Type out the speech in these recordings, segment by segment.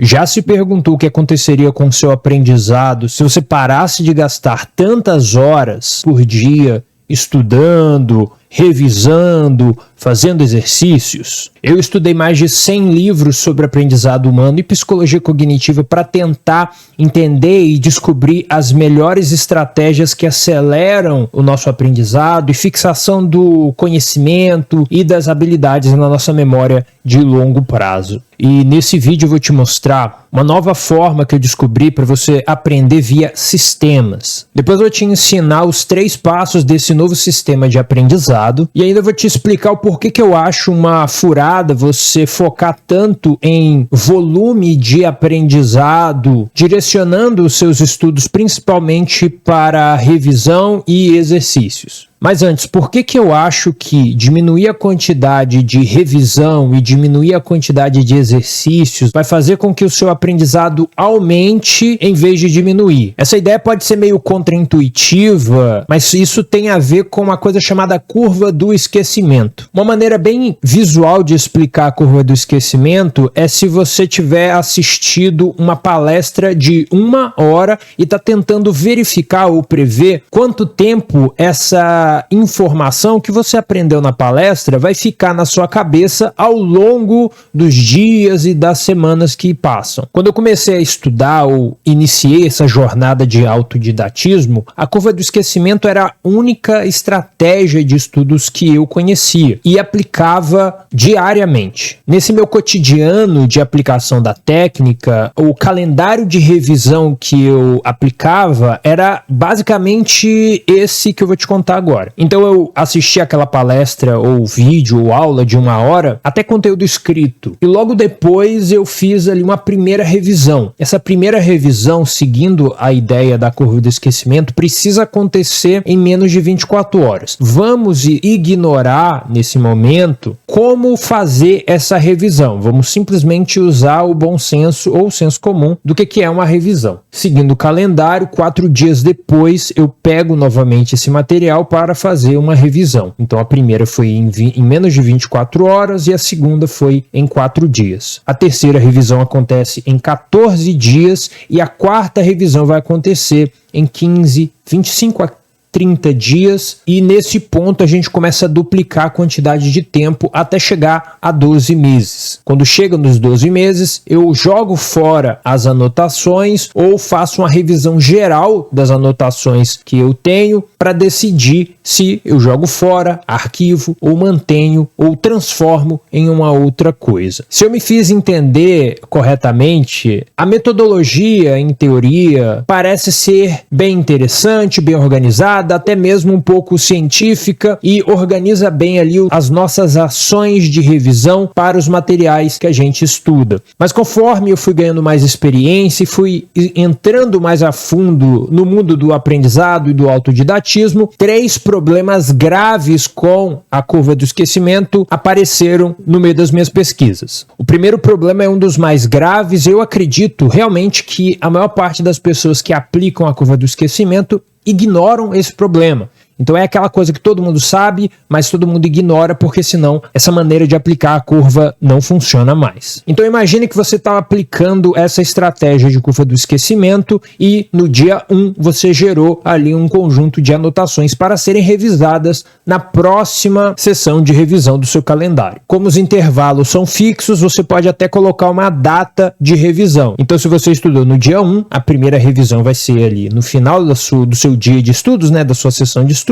Já se perguntou o que aconteceria com o seu aprendizado se você parasse de gastar tantas horas por dia estudando, revisando, fazendo exercícios? Eu estudei mais de 100 livros sobre aprendizado humano e psicologia cognitiva para tentar entender e descobrir as melhores estratégias que aceleram o nosso aprendizado e fixação do conhecimento e das habilidades na nossa memória de longo prazo. E nesse vídeo eu vou te mostrar uma nova forma que eu descobri para você aprender via sistemas. Depois eu vou te ensinar os 3 passos desse novo sistema de aprendizado e ainda vou te explicar o porquê que eu acho uma furada você focar tanto em volume de aprendizado, direcionando os seus estudos principalmente para revisão e exercícios. Mas antes, por que eu acho que diminuir a quantidade de revisão e diminuir a quantidade de exercícios vai fazer com que o seu aprendizado aumente em vez de diminuir? Essa ideia pode ser meio contraintuitiva, mas isso tem a ver com uma coisa chamada curva do esquecimento. Uma maneira bem visual de explicar a curva do esquecimento é se você tiver assistido uma palestra de 1 hora e está tentando verificar ou prever quanto tempo essa informação que você aprendeu na palestra vai ficar na sua cabeça ao longo dos dias e das semanas que passam. Quando eu comecei a estudar ou iniciei essa jornada de autodidatismo, a curva do esquecimento era a única estratégia de estudos que eu conhecia e aplicava diariamente. Nesse meu cotidiano de aplicação da técnica, o calendário de revisão que eu aplicava era basicamente esse que eu vou te contar agora. Então eu assisti aquela palestra ou vídeo ou aula de 1 hora até conteúdo escrito e logo depois eu fiz ali uma primeira revisão. Essa primeira revisão, seguindo a ideia da curva do esquecimento, precisa acontecer em menos de 24 horas. Vamos ignorar nesse momento como fazer essa revisão. Vamos simplesmente usar o bom senso ou o senso comum do que é uma revisão. Seguindo o calendário, 4 dias depois eu pego novamente esse material para fazer uma revisão. Então a primeira foi em menos de 24 horas e a segunda foi em 4 dias. A terceira revisão acontece em 14 dias e a quarta revisão vai acontecer em 15, 25 a 30 dias e nesse ponto a gente começa a duplicar a quantidade de tempo até chegar a 12 meses. Quando chega nos 12 meses, eu jogo fora as anotações ou faço uma revisão geral das anotações que eu tenho para decidir se eu jogo fora, arquivo ou mantenho ou transformo em uma outra coisa. Se eu me fiz entender corretamente, a metodologia, em teoria, parece ser bem interessante, bem organizada, até mesmo um pouco científica e organiza bem ali as nossas ações de revisão para os materiais que a gente estuda. Mas conforme eu fui ganhando mais experiência e fui entrando mais a fundo no mundo do aprendizado e do autodidatismo, 3 problemas graves com a curva do esquecimento apareceram no meio das minhas pesquisas. O primeiro problema é um dos mais graves. Eu acredito realmente que a maior parte das pessoas que aplicam a curva do esquecimento ignoram esse problema. Então é aquela coisa que todo mundo sabe, mas todo mundo ignora, porque senão essa maneira de aplicar a curva não funciona mais. Então imagine que você está aplicando essa estratégia de curva do esquecimento e no dia 1 você gerou ali um conjunto de anotações para serem revisadas na próxima sessão de revisão do seu calendário. Como os intervalos são fixos, você pode até colocar uma data de revisão. Então se você estudou no dia 1, a primeira revisão vai ser ali no final do seu dia de estudos, né, da sua sessão de estudos,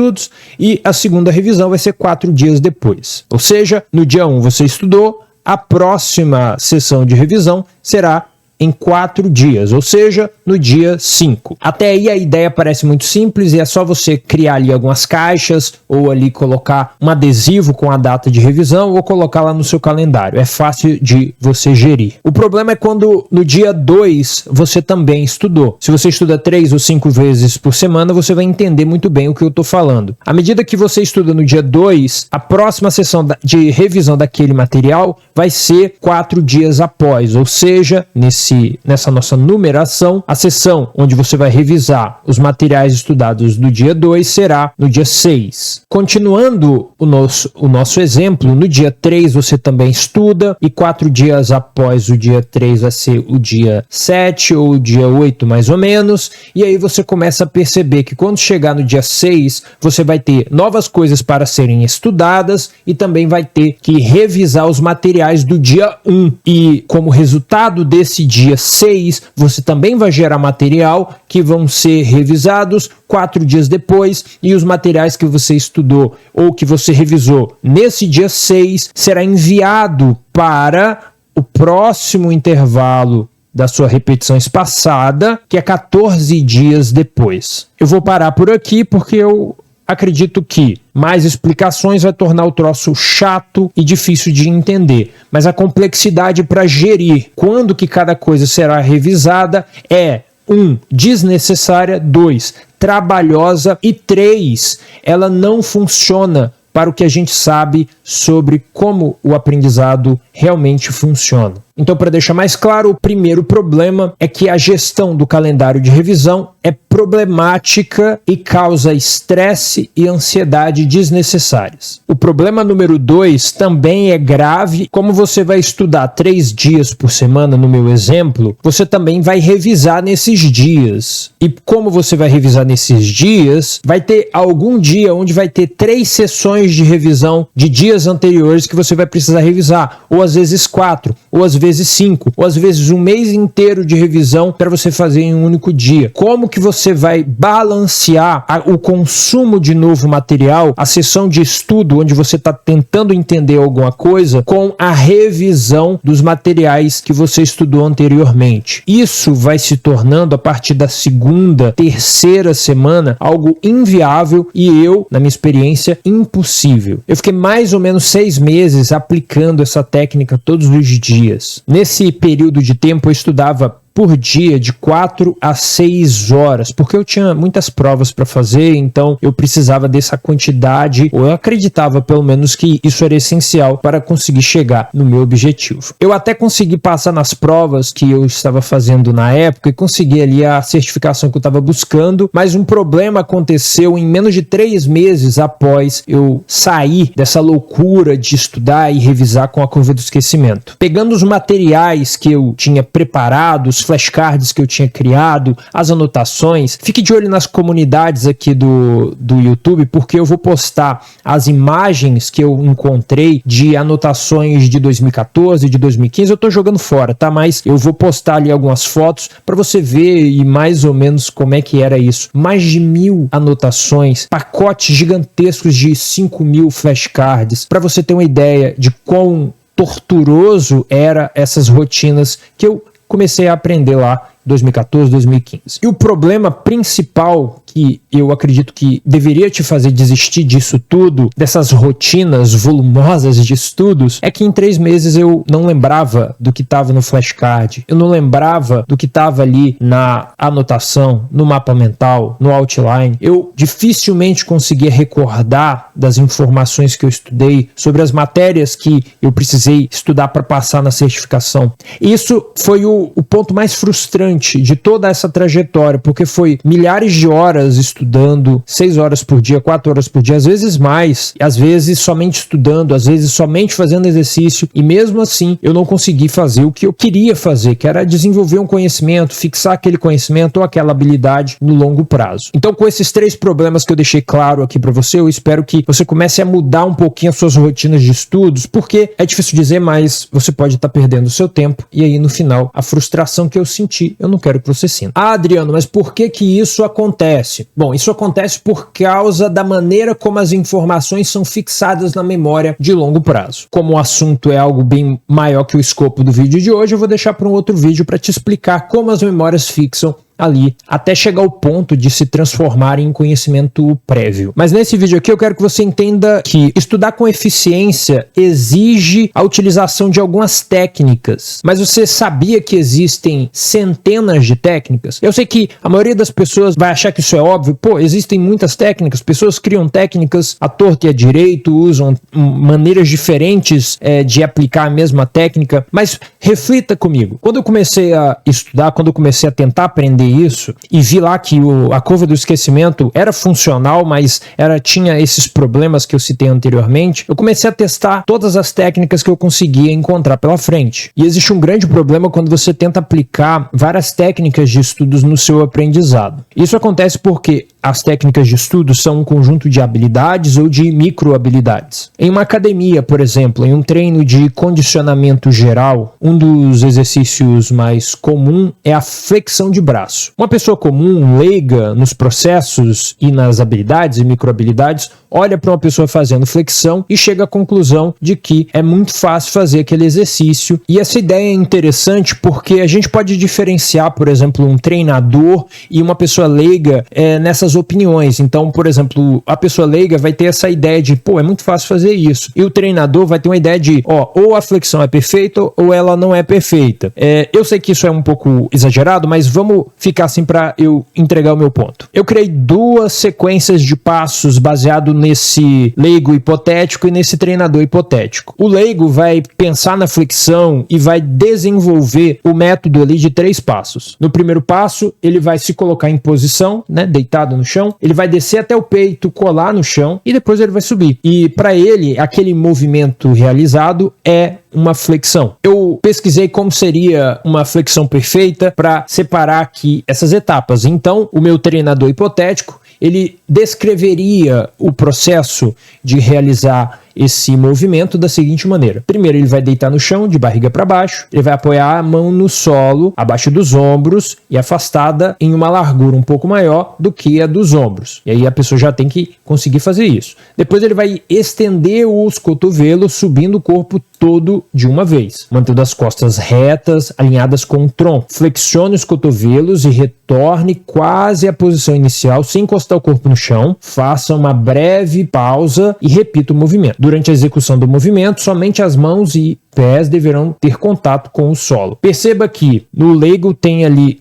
e a segunda revisão vai ser 4 dias depois. Ou seja, no dia 1 você estudou, a próxima sessão de revisão será em 4 dias, ou seja, no dia 5. Até aí a ideia parece muito simples e é só você criar ali algumas caixas ou ali colocar um adesivo com a data de revisão ou colocar lá no seu calendário. É fácil de você gerir. O problema é quando no dia 2 você também estudou. Se você estuda 3 ou 5 vezes por semana, você vai entender muito bem o que eu estou falando. À medida que você estuda no dia 2, a próxima sessão de revisão daquele material vai ser 4 dias após, ou seja, nesse nessa nossa numeração, a sessão onde você vai revisar os materiais estudados do dia 2 será no dia 6. Continuando o nosso exemplo, no dia 3 você também estuda e 4 dias após o dia 3 vai ser o dia 7 ou o dia 8 mais ou menos, e aí você começa a perceber que quando chegar no dia 6 você vai ter novas coisas para serem estudadas e também vai ter que revisar os materiais do dia 1. E como resultado desse dia 6, você também vai gerar material que vão ser revisados 4 dias depois, e os materiais que você estudou ou que você revisou nesse dia 6 será enviado para o próximo intervalo da sua repetição espaçada, que é 14 dias depois. Eu vou parar por aqui porque eu acredito que mais explicações vai tornar o troço chato e difícil de entender. Mas a complexidade para gerir quando que cada coisa será revisada é 1. Desnecessária, 2. Trabalhosa e 3. Ela não funciona para o que a gente sabe sobre como o aprendizado realmente funciona. Então, para deixar mais claro, o primeiro problema é que a gestão do calendário de revisão é problemática e causa estresse e ansiedade desnecessárias. O problema número 2 também é grave. Como você vai estudar 3 dias por semana, no meu exemplo, você também vai revisar nesses dias. E como você vai revisar nesses dias, vai ter algum dia onde vai ter 3 sessões de revisão de dias anteriores que você vai precisar revisar, ou às vezes 4, ou às vezes 5, ou às vezes um mês inteiro de revisão para você fazer em um único dia. Como que você vai balancear o consumo de novo material, a sessão de estudo onde você está tentando entender alguma coisa, com a revisão dos materiais que você estudou anteriormente? Isso vai se tornando, a partir da segunda, terceira semana, algo inviável e na minha experiência, impossível. Eu fiquei mais ou menos 6 meses aplicando essa técnica todos os dias. Nesse período de tempo eu estudava por dia de 4 a 6 horas, porque eu tinha muitas provas para fazer, então eu precisava dessa quantidade, ou eu acreditava pelo menos que isso era essencial para conseguir chegar no meu objetivo. Eu até consegui passar nas provas que eu estava fazendo na época e consegui ali a certificação que eu estava buscando, mas um problema aconteceu em menos de 3 meses após eu sair dessa loucura de estudar e revisar com a curva do esquecimento. Pegando os materiais que eu tinha preparado, os flashcards que eu tinha criado, as anotações, fique de olho nas comunidades aqui do YouTube, porque eu vou postar as imagens que eu encontrei de anotações de 2014, de 2015, eu tô jogando fora, tá? Mas eu vou postar ali algumas fotos para você ver e mais ou menos como é que era isso. Mais de 1000 anotações, pacotes gigantescos de 5000 flashcards, para você ter uma ideia de quão torturoso era essas rotinas que eu comecei a aprender lá em 2014, 2015. E o problema principal que eu acredito que deveria te fazer desistir disso tudo, dessas rotinas volumosas de estudos, é que em 3 meses eu não lembrava do que estava no flashcard, eu não lembrava do que estava ali na anotação, no mapa mental, no outline. Eu dificilmente conseguia recordar das informações que eu estudei, sobre as matérias que eu precisei estudar para passar na certificação. Isso foi o ponto mais frustrante de toda essa trajetória, porque foi milhares de horas estudando, 6 horas por dia, 4 horas por dia, às vezes mais, às vezes somente estudando, às vezes somente fazendo exercício, e mesmo assim eu não consegui fazer o que eu queria fazer, que era desenvolver um conhecimento, fixar aquele conhecimento ou aquela habilidade no longo prazo. Então, com esses 3 problemas que eu deixei claro aqui para você, eu espero que você comece a mudar um pouquinho as suas rotinas de estudos, porque é difícil dizer, mas você pode estar perdendo o seu tempo, e aí no final, a frustração que eu senti, eu não quero que você sinta. Ah, Adriano, mas por que isso acontece? Bom, isso acontece por causa da maneira como as informações são fixadas na memória de longo prazo. Como o assunto é algo bem maior que o escopo do vídeo de hoje, eu vou deixar para um outro vídeo para te explicar como as memórias fixam ali, até chegar ao ponto de se transformar em conhecimento prévio. Mas nesse vídeo aqui eu quero que você entenda que estudar com eficiência exige a utilização de algumas técnicas. Mas você sabia que existem centenas de técnicas? Eu sei que a maioria das pessoas vai achar que isso é óbvio. Pô, existem muitas técnicas, pessoas criam técnicas à torta e à direito, usam maneiras diferentes de aplicar a mesma técnica, mas reflita comigo. Quando eu comecei a estudar, quando eu comecei a tentar aprender isso e vi lá que a curva do esquecimento era funcional, mas tinha esses problemas que eu citei anteriormente, eu comecei a testar todas as técnicas que eu conseguia encontrar pela frente. E existe um grande problema quando você tenta aplicar várias técnicas de estudos no seu aprendizado. Isso acontece porque as técnicas de estudo são um conjunto de habilidades ou de microhabilidades. Em uma academia, por exemplo, em um treino de condicionamento geral, um dos exercícios mais comum é a flexão de braço. Uma pessoa comum, leiga nos processos e nas habilidades e microhabilidades, olha para uma pessoa fazendo flexão e chega à conclusão de que é muito fácil fazer aquele exercício. E essa ideia é interessante porque a gente pode diferenciar, por exemplo, um treinador e uma pessoa leiga nessas opiniões. Então, por exemplo, a pessoa leiga vai ter essa ideia de, pô, é muito fácil fazer isso. E o treinador vai ter uma ideia de, ou a flexão é perfeita ou ela não é perfeita. Eu sei que isso é um pouco exagerado, mas vamos ficar assim para eu entregar o meu ponto. Eu criei duas sequências de passos baseado nesse leigo hipotético e nesse treinador hipotético. O leigo vai pensar na flexão e vai desenvolver o método ali de 3 passos. No primeiro passo, ele vai se colocar em posição, né, deitado no chão, ele vai descer até o peito, colar no chão e depois ele vai subir. E para ele, aquele movimento realizado é uma flexão. Eu pesquisei como seria uma flexão perfeita para separar aqui essas etapas. Então, o meu treinador hipotético, ele descreveria o processo de realizar esse movimento da seguinte maneira. Primeiro, ele vai deitar no chão, de barriga para baixo, ele vai apoiar a mão no solo, abaixo dos ombros e afastada em uma largura um pouco maior do que a dos ombros. E aí a pessoa já tem que conseguir fazer isso. Depois ele vai estender os cotovelos, subindo o corpo todo de uma vez, mantendo as costas retas, alinhadas com o tronco. Flexione os cotovelos e retorne quase à posição inicial, sem encostar o corpo no chão. Faça uma breve pausa e repita o movimento. Durante a execução do movimento, somente as mãos e pés deverão ter contato com o solo. Perceba que no leigo tem ali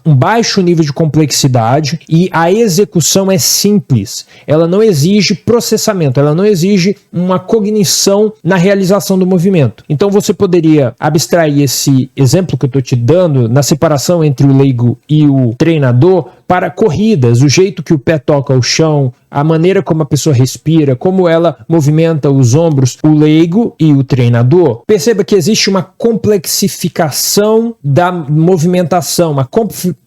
um baixo nível de complexidade e a execução é simples. Ela não exige processamento, ela não exige uma cognição na realização do movimento. Então você poderia abstrair esse exemplo que eu estou te dando na separação entre o leigo e o treinador para corridas, o jeito que o pé toca o chão, a maneira como a pessoa respira, como ela movimenta os ombros, o leigo e o treinador. Perceba que existe uma complexificação da movimentação, uma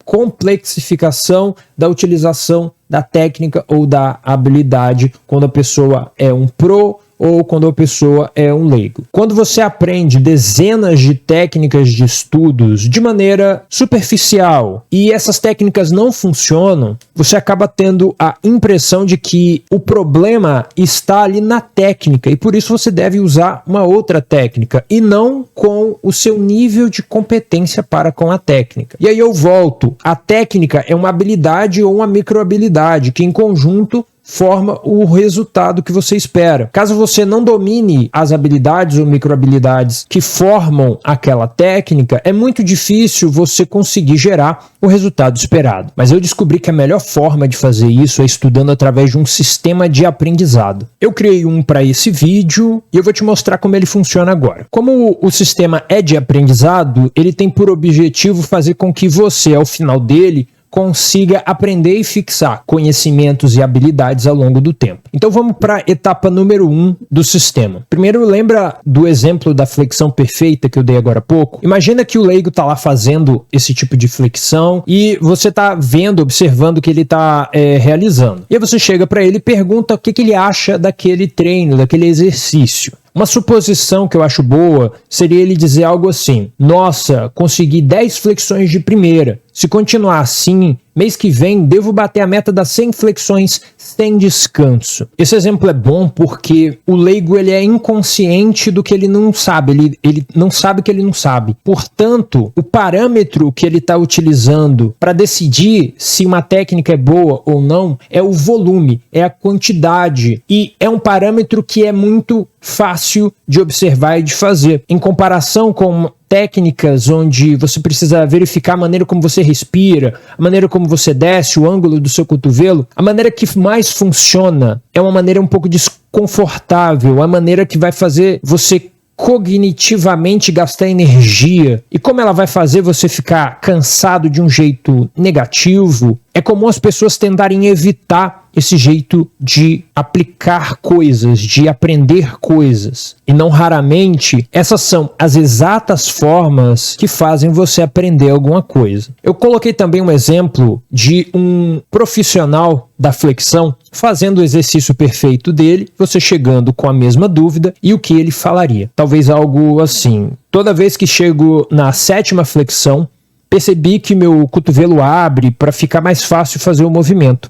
complexificação da utilização da técnica ou da habilidade quando a pessoa é um pro ou quando a pessoa é um leigo. Quando você aprende dezenas de técnicas de estudos de maneira superficial e essas técnicas não funcionam, você acaba tendo a impressão de que o problema está ali na técnica e por isso você deve usar uma outra técnica e não com o seu nível de competência para com a técnica. E aí eu volto. A técnica é uma habilidade ou uma microhabilidade que em conjunto forma o resultado que você espera. Caso você não domine as habilidades ou microhabilidades que formam aquela técnica, é muito difícil você conseguir gerar o resultado esperado. Mas eu descobri que a melhor forma de fazer isso é estudando através de um sistema de aprendizado. Eu criei um para esse vídeo e eu vou te mostrar como ele funciona agora. Como o sistema é de aprendizado, ele tem por objetivo fazer com que você, ao final dele, consiga aprender e fixar conhecimentos e habilidades ao longo do tempo. Então vamos para a etapa número 1 do sistema. Primeiro, lembra do exemplo da flexão perfeita que eu dei agora há pouco? Imagina que o leigo está lá fazendo esse tipo de flexão e você está vendo, observando o que ele está realizando. E aí você chega para ele e pergunta o que ele acha daquele treino, daquele exercício. Uma suposição que eu acho boa seria ele dizer algo assim: nossa, consegui 10 flexões de primeira. Se continuar assim, mês que vem devo bater a meta das 100 flexões sem descanso. Esse exemplo é bom porque o leigo ele é inconsciente do que ele não sabe, ele não sabe que ele não sabe. Portanto, o parâmetro que ele está utilizando para decidir se uma técnica é boa ou não é o volume, é a quantidade, e é um parâmetro que é muito fácil de observar e de fazer. Em comparação com técnicas onde você precisa verificar a maneira como você respira, a maneira como você desce, o ângulo do seu cotovelo, a maneira que mais funciona é uma maneira um pouco desconfortável, a maneira que vai fazer você cognitivamente gastar energia. E como ela vai fazer você ficar cansado de um jeito negativo, é comum as pessoas tentarem evitar esse jeito de aplicar coisas, de aprender coisas. E não raramente, essas são as exatas formas que fazem você aprender alguma coisa. Eu coloquei também um exemplo de um profissional da flexão fazendo o exercício perfeito dele, você chegando com a mesma dúvida e o que ele falaria. Talvez algo assim: toda vez que chego na 7ª flexão, percebi que meu cotovelo abre para ficar mais fácil fazer o movimento.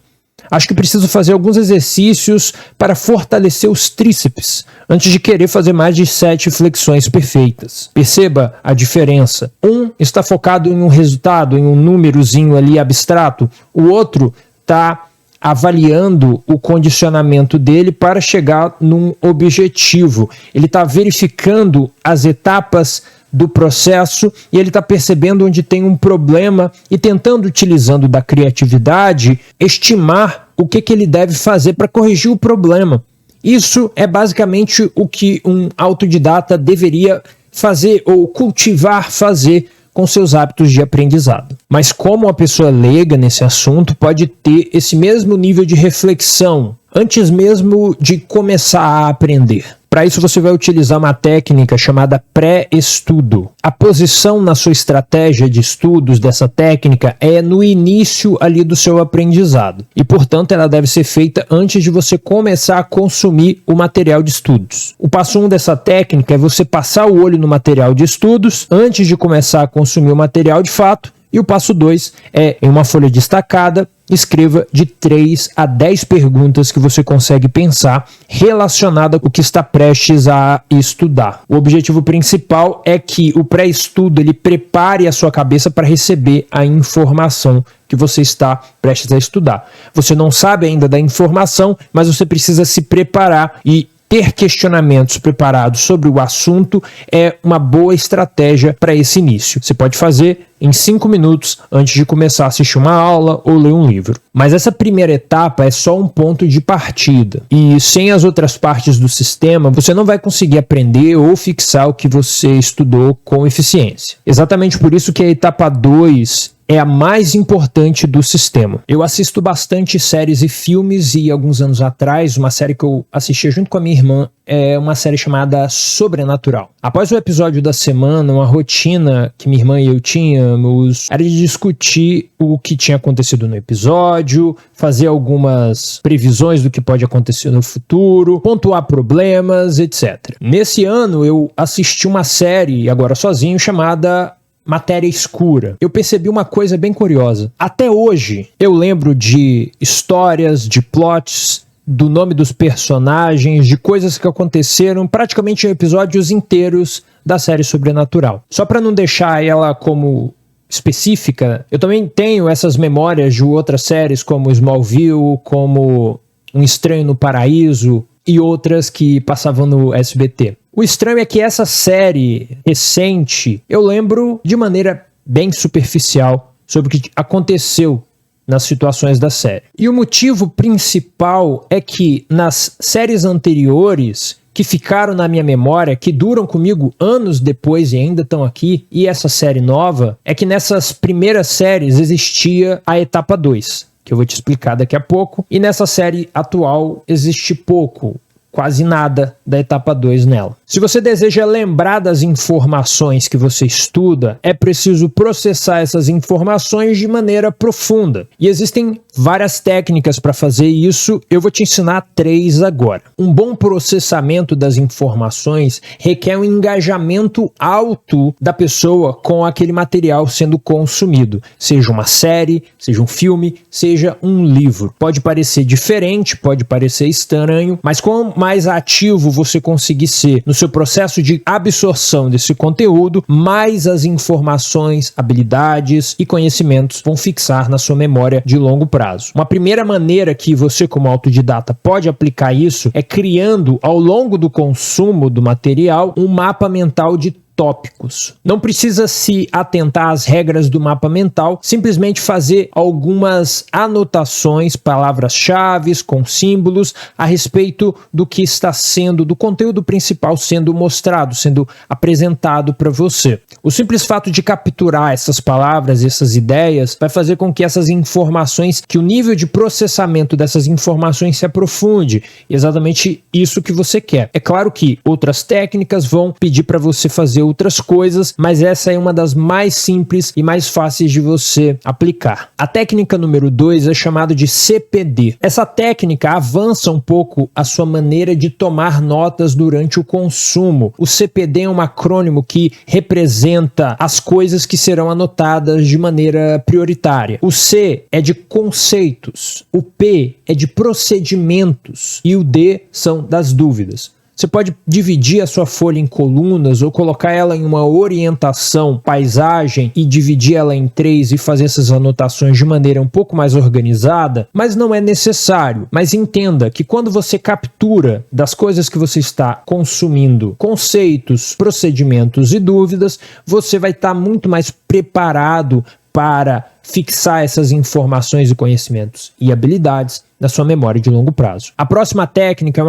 Acho que preciso fazer alguns exercícios para fortalecer os tríceps antes de querer fazer mais de 7 flexões perfeitas. Perceba a diferença. Um está focado em um resultado, em um númerozinho ali abstrato. O outro está avaliando o condicionamento dele para chegar num objetivo. Ele está verificando as etapas do processo e ele está percebendo onde tem um problema e tentando, utilizando da criatividade, estimar o que ele deve fazer para corrigir o problema. Isso é basicamente o que um autodidata deveria fazer ou cultivar fazer com seus hábitos de aprendizado. Mas como uma pessoa leiga nesse assunto pode ter esse mesmo nível de reflexão antes mesmo de começar a aprender? Para isso você vai utilizar uma técnica chamada pré-estudo. A posição na sua estratégia de estudos dessa técnica é no início ali do seu aprendizado. E, portanto, ela deve ser feita antes de você começar a consumir o material de estudos. O passo 1 dessa técnica é você passar o olho no material de estudos antes de começar a consumir o material de fato. E o passo 2 é, em uma folha destacada, escreva de 3 a 10 perguntas que você consegue pensar relacionada com o que está prestes a estudar. O objetivo principal é que o pré-estudo ele prepare a sua cabeça para receber a informação que você está prestes a estudar. Você não sabe ainda da informação, mas você precisa se preparar e ter questionamentos preparados sobre o assunto é uma boa estratégia para esse início. Você pode fazer em 5 minutos antes de começar a assistir uma aula ou ler um livro. Mas essa primeira etapa é só um ponto de partida. E sem as outras partes do sistema, você não vai conseguir aprender ou fixar o que você estudou com eficiência. Exatamente por isso que a etapa 2 é a mais importante do sistema. Eu assisto bastante séries e filmes e alguns anos atrás, uma série que eu assisti junto com a minha irmã é uma série chamada Sobrenatural. Após o episódio da semana, uma rotina que minha irmã e eu tínhamos era de discutir o que tinha acontecido no episódio, fazer algumas previsões do que pode acontecer no futuro, pontuar problemas, etc. Nesse ano eu assisti uma série, agora sozinho, chamada Matéria Escura. Eu percebi uma coisa bem curiosa. Até hoje, eu lembro de histórias, de plots, do nome dos personagens, de coisas que aconteceram praticamente em episódios inteiros da série Sobrenatural. Só para não deixar ela como específica, eu também tenho essas memórias de outras séries como Smallville, como Um Estranho no Paraíso e outras que passavam no SBT. O estranho é que essa série recente, eu lembro de maneira bem superficial sobre o que aconteceu nas situações da série. E o motivo principal é que nas séries anteriores, que ficaram na minha memória, que duram comigo anos depois e ainda estão aqui, e essa série nova, é que nessas primeiras séries existia a etapa 2, que eu vou te explicar daqui a pouco, e nessa série atual existe pouco, quase nada da etapa 2 nela. Se você deseja lembrar das informações que você estuda, é preciso processar essas informações de maneira profunda. E existem várias técnicas para fazer isso, eu vou te ensinar 3 agora. Um bom processamento das informações requer um engajamento alto da pessoa com aquele material sendo consumido, seja uma série, seja um filme, seja um livro. Pode parecer diferente, pode parecer estranho, mas quanto mais ativo você conseguir ser no seu processo de absorção desse conteúdo, mais as informações, habilidades e conhecimentos vão fixar na sua memória de longo prazo. Uma primeira maneira que você, como autodidata, pode aplicar isso é criando, ao longo do consumo do material, um mapa mental de tópicos. Não precisa se atentar às regras do mapa mental, simplesmente fazer algumas anotações, palavras-chave, com símbolos, a respeito do que está sendo, do conteúdo principal sendo mostrado, sendo apresentado para você. O simples fato de capturar essas palavras, essas ideias, vai fazer com que essas informações, que o nível de processamento dessas informações se aprofunde. Exatamente isso que você quer. É claro que outras técnicas vão pedir para você fazer outras coisas, mas essa é uma das mais simples e mais fáceis de você aplicar. A técnica número 2 é chamada de CPD. Essa técnica avança um pouco a sua maneira de tomar notas durante o consumo. O CPD é um acrônimo que representa as coisas que serão anotadas de maneira prioritária. O C é de conceitos, o P é de procedimentos e o D são das dúvidas. Você pode dividir a sua folha em colunas ou colocar ela em uma orientação, paisagem, e dividir ela em 3 e fazer essas anotações de maneira um pouco mais organizada, mas não é necessário. Mas entenda que quando você captura das coisas que você está consumindo conceitos, procedimentos e dúvidas, você vai estar muito mais preparado para fixar essas informações e conhecimentos e habilidades na sua memória de longo prazo. A próxima técnica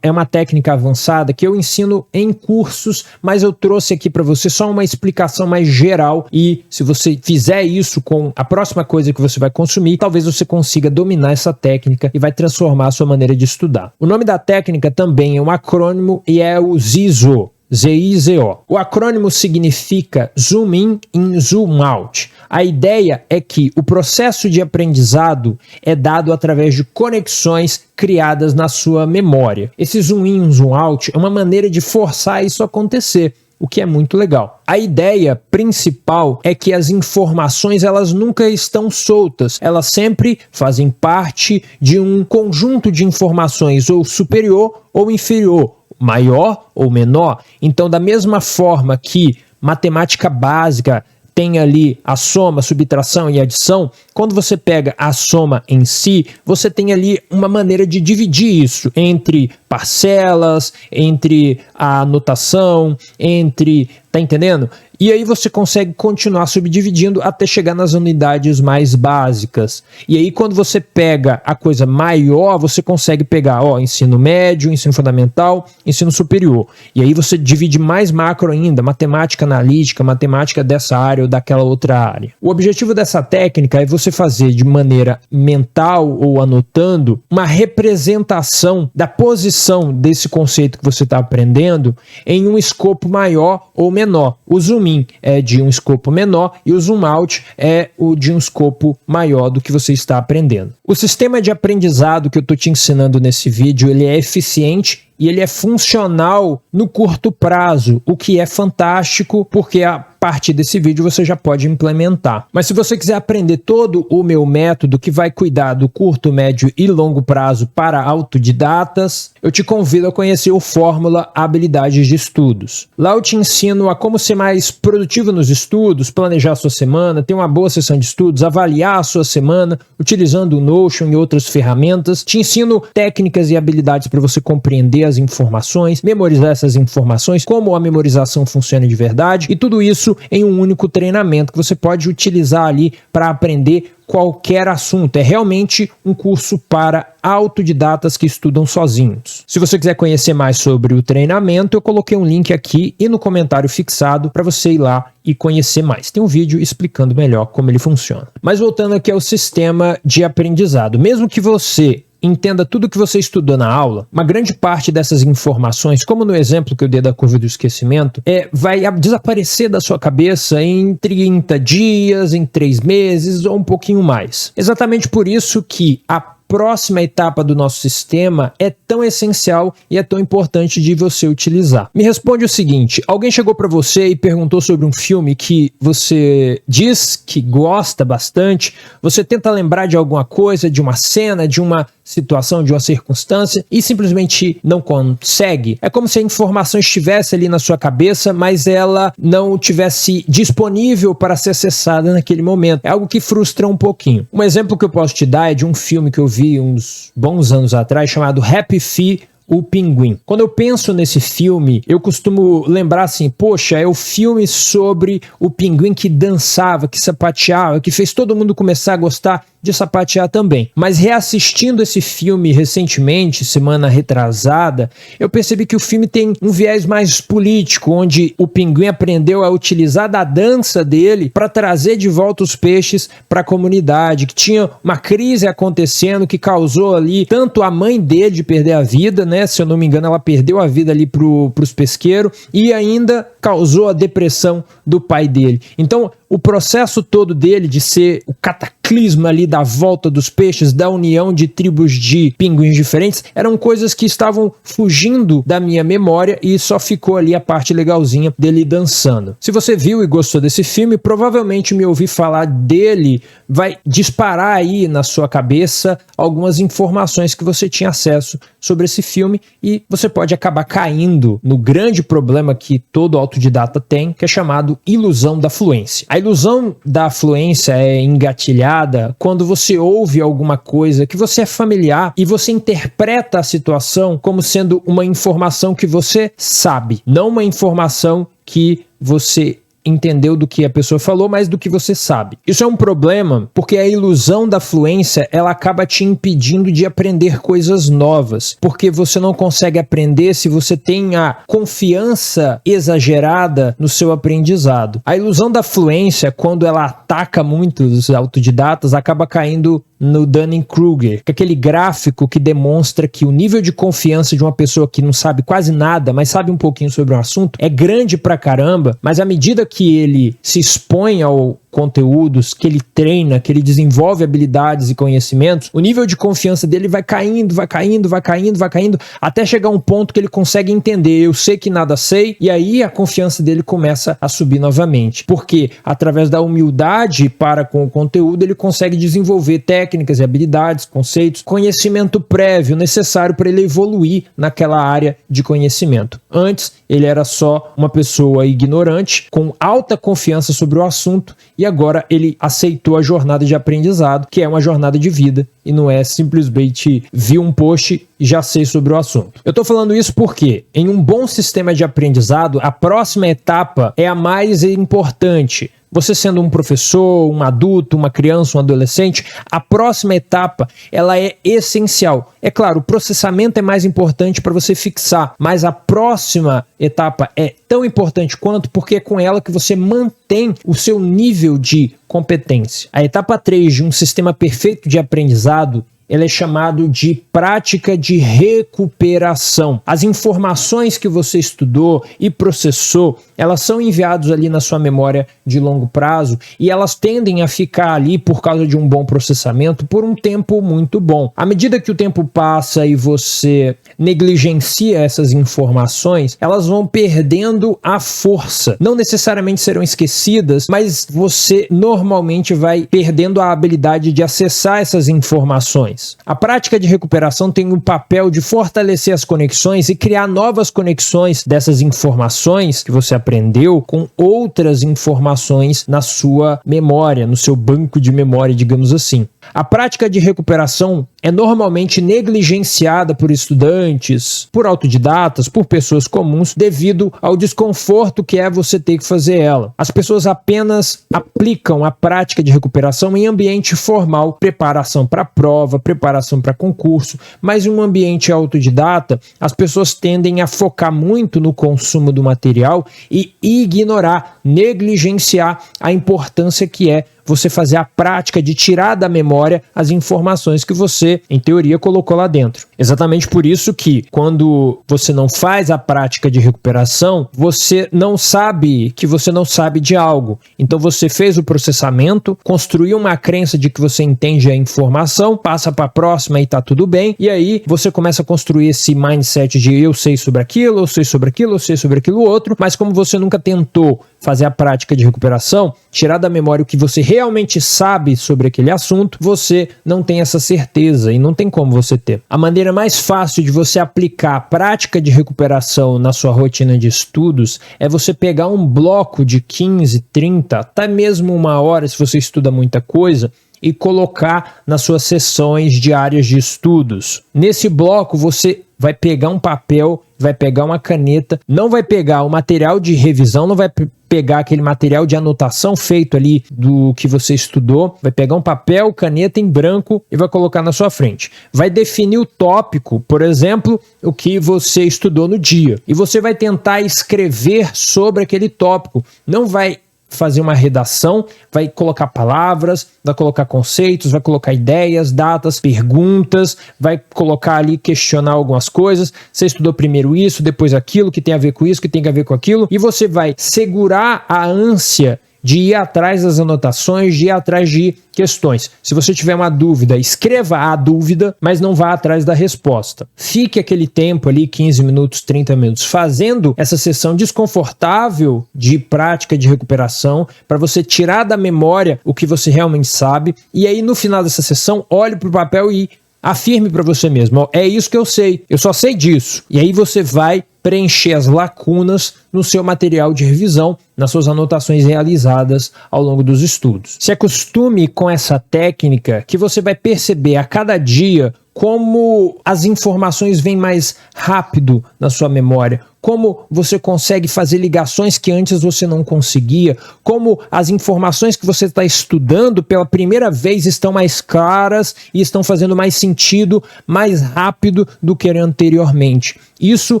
é uma técnica avançada que eu ensino em cursos, mas eu trouxe aqui para você só uma explicação mais geral, e se você fizer isso com a próxima coisa que você vai consumir, talvez você consiga dominar essa técnica e vai transformar a sua maneira de estudar. O nome da técnica também é um acrônimo e é o ZIZO. Z-I-Z-O. O acrônimo significa Zoom In e Zoom Out. A ideia é que o processo de aprendizado é dado através de conexões criadas na sua memória. Esse Zoom In e Zoom Out é uma maneira de forçar isso a acontecer, o que é muito legal. A ideia principal é que as informações elas nunca estão soltas, elas sempre fazem parte de um conjunto de informações ou superior ou inferior, maior ou menor. Então, da mesma forma que matemática básica tem ali a soma, subtração e adição, quando você pega a soma em si, você tem ali uma maneira de dividir isso entre parcelas, entre a anotação, entre... Tá entendendo? E aí você consegue continuar subdividindo até chegar nas unidades mais básicas. E aí quando você pega a coisa maior, você consegue pegar, ensino médio, ensino fundamental, ensino superior. E aí você divide mais macro ainda, matemática analítica, matemática dessa área ou daquela outra área. O objetivo dessa técnica é você fazer de maneira mental ou anotando uma representação da posição desse conceito que você está aprendendo em um escopo maior ou menor. O zoom in é de um escopo menor e o zoom out é o de um escopo maior do que você está aprendendo. O sistema de aprendizado que eu estou te ensinando nesse vídeo, ele é eficiente e ele é funcional no curto prazo, o que é fantástico, porque a partir desse vídeo você já pode implementar. Mas se você quiser aprender todo o meu método que vai cuidar do curto, médio e longo prazo para autodidatas, eu te convido a conhecer o Fórmula Habilidades de Estudos. Lá eu te ensino a como ser mais produtivo nos estudos, planejar a sua semana, ter uma boa sessão de estudos, avaliar a sua semana, utilizando o Notion e outras ferramentas. Te ensino técnicas e habilidades para você compreender as informações, memorizar essas informações, como a memorização funciona de verdade, e tudo isso em um único treinamento que você pode utilizar ali para aprender qualquer assunto. É realmente um curso para autodidatas que estudam sozinhos. Se você quiser conhecer mais sobre o treinamento, eu coloquei um link aqui e no comentário fixado para você ir lá e conhecer mais. Tem um vídeo explicando melhor como ele funciona. Mas voltando aqui ao sistema de aprendizado. Mesmo que você entenda tudo que você estudou na aula, uma grande parte dessas informações, como no exemplo que eu dei da curva do esquecimento, vai desaparecer da sua cabeça em 30 dias, em 3 meses ou um pouquinho mais. Exatamente por isso que a próxima etapa do nosso sistema é tão essencial e é tão importante de você utilizar. Me responde o seguinte: alguém chegou para você e perguntou sobre um filme que você diz que gosta bastante, você tenta lembrar de alguma coisa, de uma cena, de uma situação, de uma circunstância e simplesmente não consegue. É como se a informação estivesse ali na sua cabeça, mas ela não tivesse disponível para ser acessada naquele momento. É algo que frustra um pouquinho. Um exemplo que eu posso te dar é de um filme que eu vi uns bons anos atrás chamado Happy Feet, o Pinguim. Quando eu penso nesse filme, eu costumo lembrar assim, poxa, é o filme sobre o pinguim que dançava, que sapateava, que fez todo mundo começar a gostar de sapatear também. Mas reassistindo esse filme recentemente, semana retrasada, eu percebi que o filme tem um viés mais político, onde o pinguim aprendeu a utilizar da dança dele para trazer de volta os peixes para a comunidade, que tinha uma crise acontecendo que causou ali tanto a mãe dele de perder a vida, né? Se eu não me engano, ela perdeu a vida ali pros pesqueiros e ainda causou a depressão do pai dele. Então, o processo todo dele de ser o cataclisma ali da volta dos peixes, da união de tribos de pinguins diferentes, eram coisas que estavam fugindo da minha memória e só ficou ali a parte legalzinha dele dançando. Se você viu e gostou desse filme, provavelmente me ouvir falar dele vai disparar aí na sua cabeça algumas informações que você tinha acesso sobre esse filme e você pode acabar caindo no grande problema que todo autodidata tem, que é chamado ilusão da fluência. A ilusão da fluência é engatilhada quando você ouve alguma coisa que você é familiar e você interpreta a situação como sendo uma informação que você sabe, não uma informação que você entendeu do que a pessoa falou, mas do que você sabe. Isso é um problema porque a ilusão da fluência, ela acaba te impedindo de aprender coisas novas, porque você não consegue aprender se você tem a confiança exagerada no seu aprendizado. A ilusão da fluência, quando ela ataca muito os autodidatas, acaba caindo no Dunning-Kruger, que é aquele gráfico que demonstra que o nível de confiança de uma pessoa que não sabe quase nada, mas sabe um pouquinho sobre um assunto, é grande pra caramba, mas à medida que ele se expõe ao conteúdos, que ele treina, que ele desenvolve habilidades e conhecimentos, o nível de confiança dele vai caindo, vai caindo, vai caindo, vai caindo, até chegar a um ponto que ele consegue entender, eu sei que nada sei, e aí a confiança dele começa a subir novamente, porque através da humildade para com o conteúdo, ele consegue desenvolver técnicas e habilidades, conceitos, conhecimento prévio necessário para ele evoluir naquela área de conhecimento. Antes, ele era só uma pessoa ignorante, com alta confiança sobre o assunto, e agora ele aceitou a jornada de aprendizado, que é uma jornada de vida, e não é simplesmente vi um post e já sei sobre o assunto. Eu estou falando isso porque, em um bom sistema de aprendizado, a próxima etapa é a mais importante. Você sendo um professor, um adulto, uma criança, um adolescente, a próxima etapa, ela é essencial. É claro, o processamento é mais importante para você fixar, mas a próxima etapa é tão importante quanto, porque é com ela que você mantém o seu nível de competência. A etapa 3 de um sistema perfeito de aprendizado, ele é chamado de prática de recuperação. As informações que você estudou e processou, elas são enviadas ali na sua memória de longo prazo e elas tendem a ficar ali por causa de um bom processamento por um tempo muito bom. À medida que o tempo passa e você negligencia essas informações, elas vão perdendo a força. Não necessariamente serão esquecidas, mas você normalmente vai perdendo a habilidade de acessar essas informações. A prática de recuperação tem o papel de fortalecer as conexões e criar novas conexões dessas informações que você aprendeu com outras informações na sua memória, no seu banco de memória, digamos assim. A prática de recuperação é normalmente negligenciada por estudantes, por autodidatas, por pessoas comuns, devido ao desconforto que é você ter que fazer ela. As pessoas apenas aplicam a prática de recuperação em ambiente formal, preparação para prova, preparação para concurso, mas em um ambiente autodidata, as pessoas tendem a focar muito no consumo do material e ignorar, negligenciar a importância que é você fazer a prática de tirar da memória as informações que você, em teoria, colocou lá dentro. Exatamente por isso que, quando você não faz a prática de recuperação, você não sabe que você não sabe de algo. Então você fez o processamento, construiu uma crença de que você entende a informação, passa para a próxima e tá tudo bem, e aí você começa a construir esse mindset de eu sei sobre aquilo, eu sei sobre aquilo, eu sei sobre aquilo outro, mas como você nunca tentou fazer a prática de recuperação, tirar da memória o que você realmente sabe sobre aquele assunto, você não tem essa certeza e não tem como você ter. A maneira mais fácil de você aplicar a prática de recuperação na sua rotina de estudos é você pegar um bloco de 15, 30, até mesmo 1 hora, se você estuda muita coisa, e colocar nas suas sessões diárias de estudos. Nesse bloco, você vai pegar um papel, vai pegar uma caneta, não vai pegar o material de revisão, não vai pegar aquele material de anotação feito ali do que você estudou, vai pegar um papel, caneta em branco e vai colocar na sua frente. Vai definir o tópico, por exemplo, o que você estudou no dia. E você vai tentar escrever sobre aquele tópico. Não vai fazer uma redação, vai colocar palavras, vai colocar conceitos, vai colocar ideias, datas, perguntas, vai colocar ali, questionar algumas coisas. Você estudou primeiro isso, depois aquilo, que tem a ver com isso, que tem a ver com aquilo, e você vai segurar a ânsia de ir atrás das anotações, de ir atrás de questões. Se você tiver uma dúvida, escreva a dúvida, mas não vá atrás da resposta. Fique aquele tempo ali, 15 minutos, 30 minutos, fazendo essa sessão desconfortável de prática de recuperação, para você tirar da memória o que você realmente sabe, e aí no final dessa sessão, olhe para o papel e afirme para você mesmo, é isso que eu sei, eu só sei disso. E aí você vai preencher as lacunas no seu material de revisão, nas suas anotações realizadas ao longo dos estudos. Se acostume com essa técnica que você vai perceber a cada dia como as informações vêm mais rápido na sua memória, como você consegue fazer ligações que antes você não conseguia, como as informações que você está estudando pela primeira vez estão mais claras e estão fazendo mais sentido, mais rápido do que anteriormente. Isso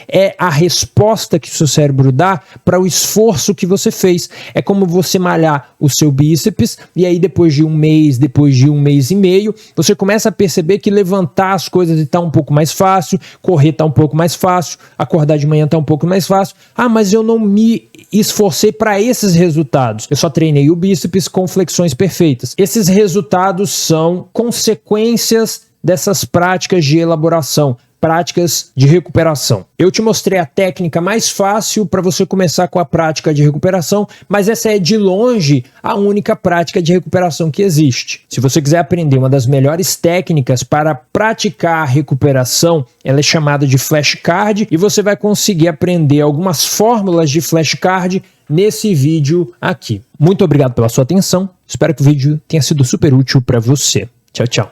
é a resposta que o seu cérebro dá para o esforço que você fez. É como você malhar o seu bíceps e aí depois de 1 mês, depois de 1 mês e meio, você começa a perceber que levantar as coisas está um pouco mais fácil, correr está um pouco mais fácil, acordar de manhã está um pouco mais fácil. Ah, mas eu não me esforcei para esses resultados. Eu só treinei o bíceps com flexões perfeitas. Esses resultados são consequências dessas práticas de elaboração, práticas de recuperação. Eu te mostrei a técnica mais fácil para você começar com a prática de recuperação, mas essa é de longe a única prática de recuperação que existe. Se você quiser aprender uma das melhores técnicas para praticar a recuperação, ela é chamada de flashcard e você vai conseguir aprender algumas fórmulas de flashcard nesse vídeo aqui. Muito obrigado pela sua atenção, espero que o vídeo tenha sido super útil para você. Tchau, tchau.